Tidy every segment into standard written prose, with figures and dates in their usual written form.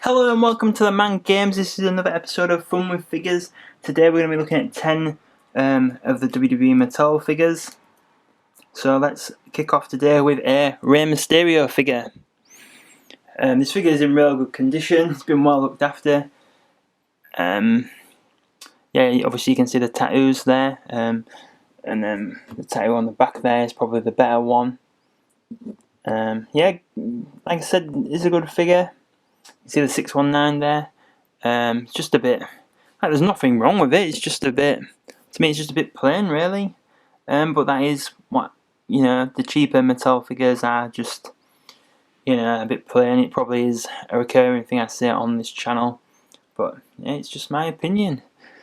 Hello and welcome to the Man Games. This is another episode of Fun with Figures. Today we're going to be looking at 10 of the WWE Mattel figures. So let's kick off today with a Rey Mysterio figure. This figure is in real good condition. It's been well looked after. Yeah, obviously you can see the tattoos there. And then the tattoo on the back there is probably the better one. Yeah, like I said, it's a good figure. You see the 619 there. It's just a bit. There's nothing wrong with it. It's just a bit. To me, it's just a bit plain, really. But that is what the cheaper Mattel figures are. Just a bit plain. It probably is a recurring thing I say on this channel. But yeah, it's just my opinion.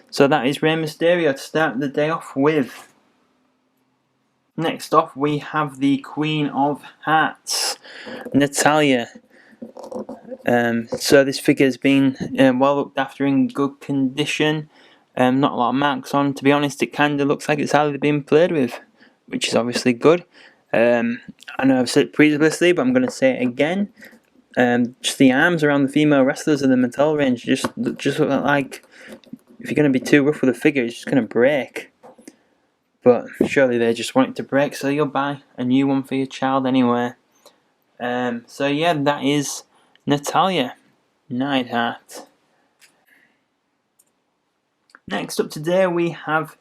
So that is Rey Mysterio to start the day off with. Next off, we have the Queen of Hearts, Natalya. So this figure has been well looked after, in good condition. Not a lot of marks on. To be honest, it kind of looks like it's hardly been played with, which is obviously good. I know I've said it previously, but I'm going to say it again. Just the arms around the female wrestlers in the Mattel range just look like if you're going to be too rough with a figure, it's just going to break. But surely they just want it to break, so you'll buy a new one for your child anyway. So yeah, that is Natalya, Neidhart. Next up today we have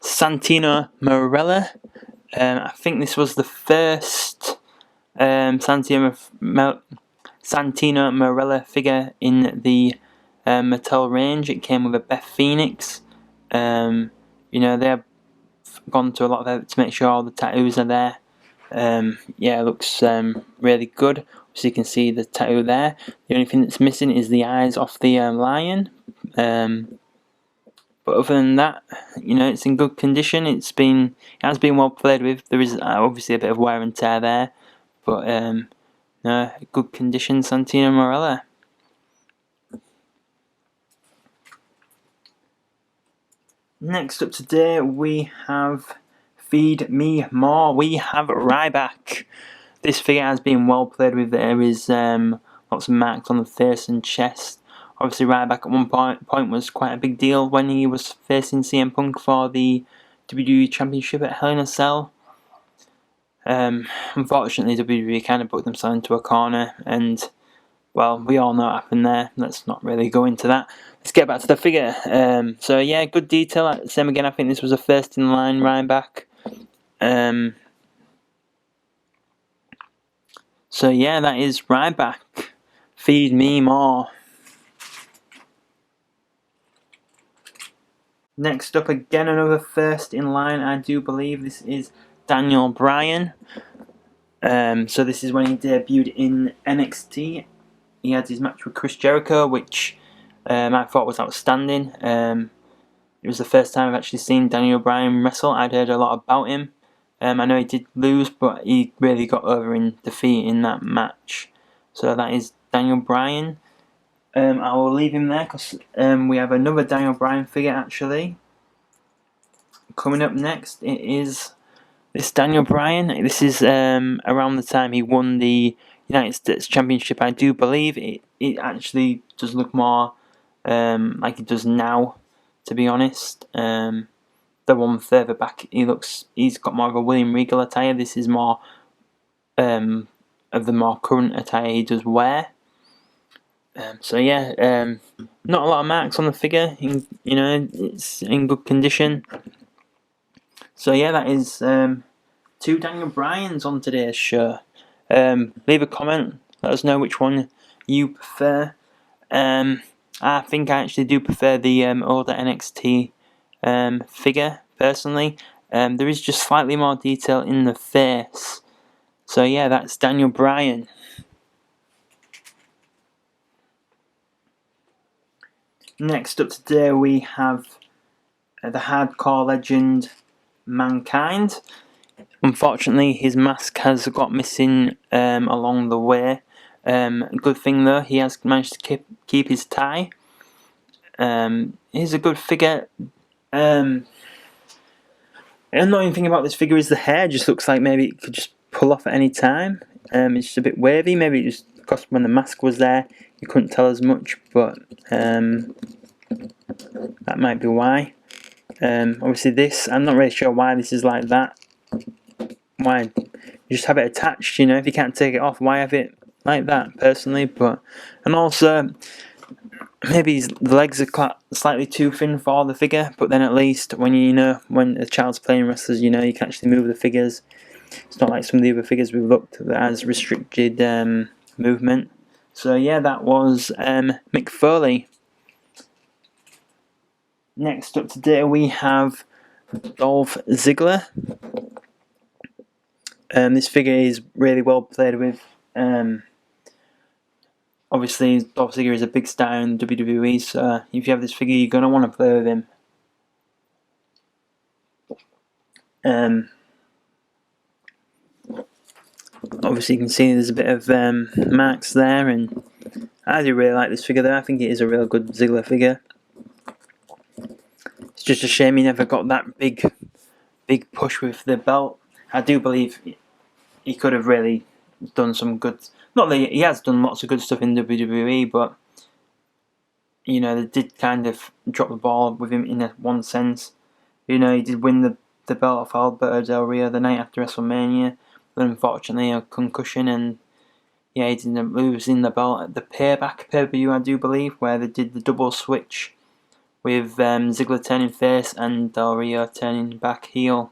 Santino Marella. I think this was the first Santino Marella figure in the Mattel range. It came with a Beth Phoenix. They've gone to a lot of effort to make sure all the tattoos are there. Yeah, it looks really good. So you can see the tattoo there. The only thing that's missing is the eyes off the lion. But other than that, it's in good condition. It has been well played with. There is obviously a bit of wear and tear there, but good condition. Santino Marella. Next up today we have Feed Me More. We have Rybak. This figure has been well played with. There is lots of marks on the face and chest. Obviously, Rybak at one point was quite a big deal when he was facing CM Punk for the WWE Championship at Hell in a Cell. Unfortunately, WWE kind of put themselves into a corner, and well, we all know what happened there. Let's not really go into that. Let's get back to the figure. So yeah, good detail. Same again, I think this was a first in line Rybak. So yeah, that is Rybak. Feed me more. Next up, again another first in line. I do believe this is Daniel Bryan. So this is when he debuted in NXT. He had his match with Chris Jericho, which I thought was outstanding. It was the first time I've actually seen Daniel Bryan wrestle. I'd heard a lot about him. I know he did lose, but he really got over in defeat in that match. So that is Daniel Bryan. I will leave him there because we have another Daniel Bryan figure actually. Coming up next, it is this Daniel Bryan. This is around the time he won the United States Championship. I do believe it actually does look more like it does now, to be honest. The one further back, he's got more of a William Regal attire. This is more of the more current attire he does wear. So yeah, not a lot of marks on the figure. It's in good condition. So yeah, that is 2 Daniel Bryans on today's show. Leave a comment. Let us know which one you prefer. I think I actually do prefer the older NXT figure personally. There is just slightly more detail in the face. So yeah, that's Daniel Bryan. Next up today we have the hardcore legend Mankind. Unfortunately, his mask has got missing along the way. Good thing though, he has managed to keep his tie. He's a good figure. The annoying thing about this figure is the hair just looks like maybe it could just pull off at any time. It's just a bit wavy. Maybe it just because when the mask was there, you couldn't tell as much, but that might be why. Obviously this, I'm not really sure why this is like that. Why? You just have it attached, you know, if you can't take it off, why have it like that, personally? But, and also, maybe the legs are slightly too thin for the figure, but then at least when when a child's playing wrestlers, you can actually move the figures. It's not like some of the other figures we've looked at that has restricted movement. So yeah, that was Mick Foley. Next up today we have Dolph Ziggler. This figure is really well played with. Obviously, Dolph Ziggler is a big star in WWE, so if you have this figure, you're going to want to play with him. Obviously, you can see there's a bit of marks there, and I do really like this figure there. I think it is a real good Ziggler figure. It's just a shame he never got that big push with the belt. I do believe he could have really done some good. Not that he has done lots of good stuff in WWE, but they did kind of drop the ball with him in one sense. He did win the belt off Alberto Del Rio the night after WrestleMania, but unfortunately a concussion, and he ended up losing the belt at the Payback pay-per-view, I do believe, where they did the double switch with Ziggler turning face and Del Rio turning back heel.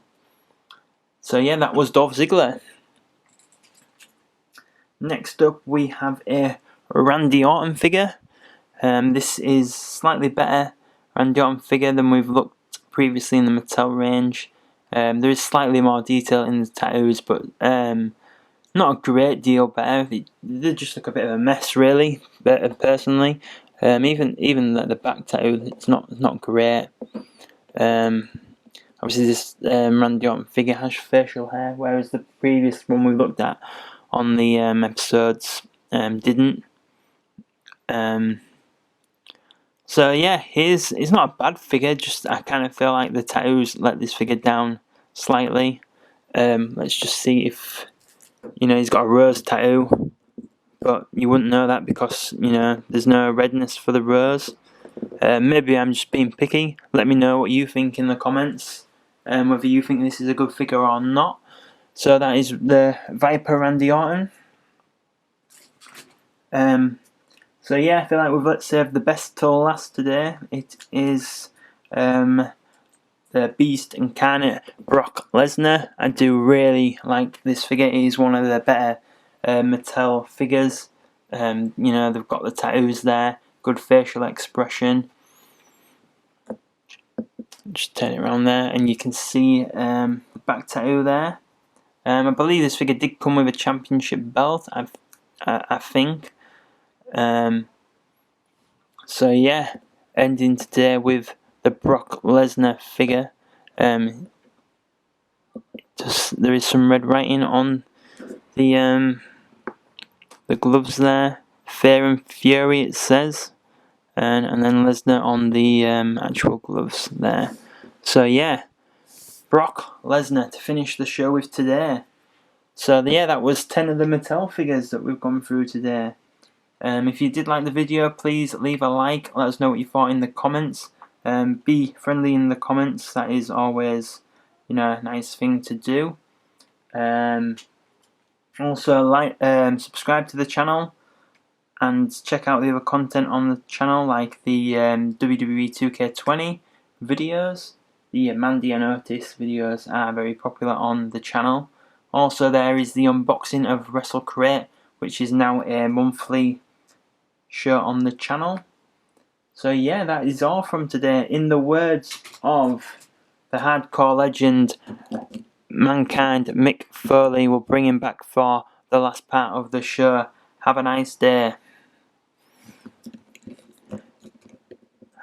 So yeah, that was Dolph Ziggler. Next up we have a Randy Orton figure. This is slightly better Randy Orton figure than we've looked previously in the Mattel range. There is slightly more detail in the tattoos, but not a great deal better. They just look a bit of a mess, really. Personally, even the back tattoo, it's not great. Obviously, this Randy Orton figure has facial hair, whereas the previous one we looked at on the episodes didn't. So yeah, it's not a bad figure. Just I kind of feel like the tattoos let this figure down slightly. Let's just see if he's got a rose tattoo, but you wouldn't know that because there's no redness for the rose. Maybe I'm just being picky. Let me know what you think in the comments, whether you think this is a good figure or not. So that is the Viper Randy Orton. So yeah, I feel like let's save the best till last today. It is the Beast Incarnate Brock Lesnar. I do really like this figure. It is one of the better Mattel figures. They've got the tattoos there, good facial expression. Just turn it around there, and you can see the back tattoo there. I believe this figure did come with a championship belt. I think. So yeah, ending today with the Brock Lesnar figure. There is some red writing on the gloves there. Fear and Fury it says, and then Lesnar on the actual gloves there. So yeah, Brock Lesnar to finish the show with today. So yeah, that was 10 of the Mattel figures that we've gone through today. If you did like the video, please leave a like. Let us know what you thought in the comments. Be friendly in the comments. That is always, a nice thing to do. Also, subscribe to the channel and check out the other content on the channel, like the WWE 2K20 videos. The Mandy and Otis videos are very popular on the channel. Also, there is the unboxing of Wrestle Crate, which is now a monthly show on the channel. So yeah, that is all from today. In the words of the hardcore legend Mankind, Mick Foley, will bring him back for the last part of the show. Have a nice day.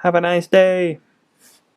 Have a nice day.